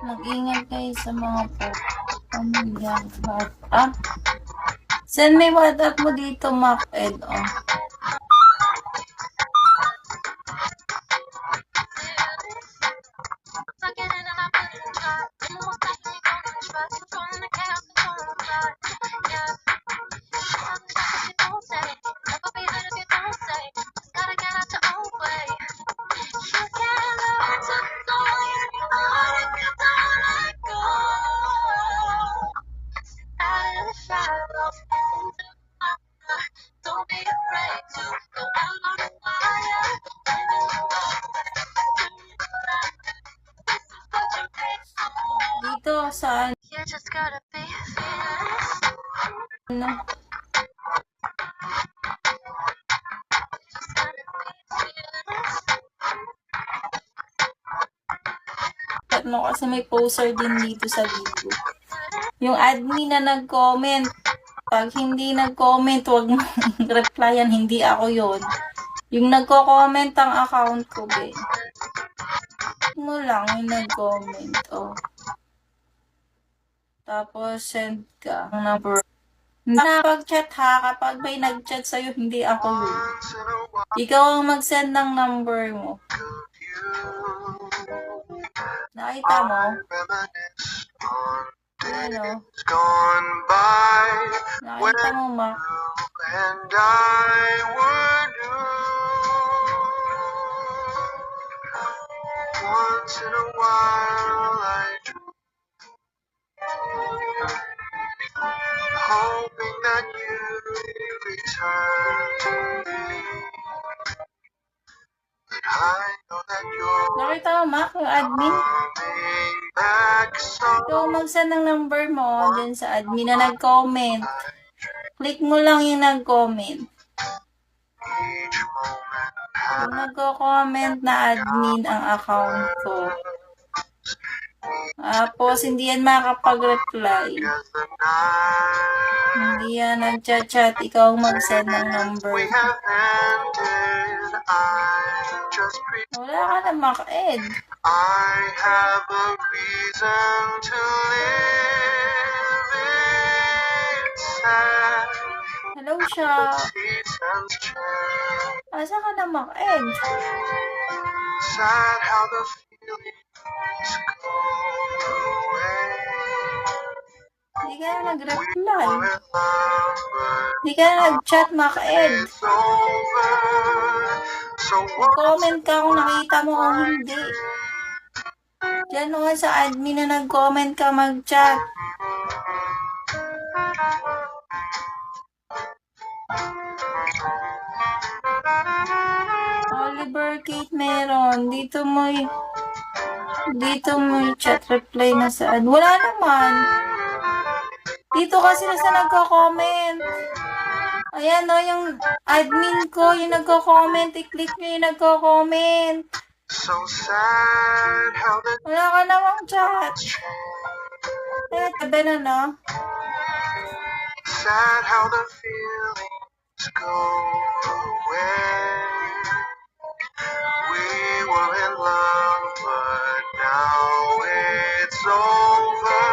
Mag-ingat kayo sa mga pamilya. WhatsApp. Send me WhatsApp mo dito, Mac Ed. Oh. Dito, saan? Ano? Mo kasi may poster din dito sa video. Yung admin na nag-comment, pag hindi nag-comment, wag mo replyan, hindi ako yon. Yung nagko-comment ang account ko, be. Mo lang yung nag-comment, oh. Tapos, send ka ang number. Nakapag-chat ha, kapag may nag-chat sa'yo, hindi ako yun. Ikaw ang mag-send ng number mo. Nakita mo? Ayan o. Nakita mo, Mac? And I would do once in a while I dream, hoping that you return to me. But I know that you're nakita mo, Mac, yung admin? Ikaw mag-send ng number mo dyan sa admin na nag-comment. Click mo lang yung nag-comment. Yung nagko-comment na admin ang account ko. Tapos, hindi yan makapag-reply. Hindi yan nag-chat-chat. Ikaw mag-send ng number. Wala ka na, Mac Ed. I have a reason to live inside. Hello, siya. Asa ka na, Mac Ed? Sad how the feelings go away. Hindi ka na nag-reply. Hindi ka na nag-chat, Mac Ed. Comment ka kung nakita mo o hindi. Diyan o sa admin na nag-comment ka, mag-chat. Oliver Kate meron. Dito mo chat reply na saan. Wala naman. Dito kasi nasa nagko-comment. Ayan o, yung admin ko, yung nagko-comment. I-click nyo yung nagko-comment. So sad how the wala ka namang chat. Eh, tabi na, no? Sad how the feelings go away. We were in love, but now it's over.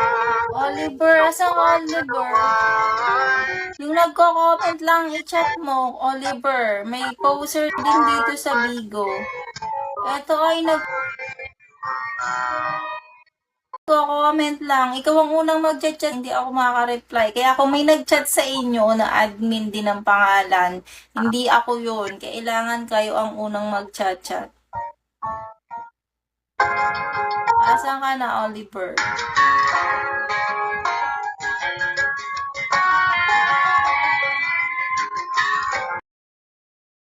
Oliver, asang Oliver? Yung nagko-comment lang, i-chat mo, Oliver. May poster din dito sa Bigo. Ito ay nagko-comment lang. Ikaw ang unang mag-chat, hindi ako makaka-reply. Kaya kung may nag-chat sa inyo na admin din ng pangalan, hindi ako yun. Kailangan kayo ang unang mag-chat-chat. Asan ka na, Oliver?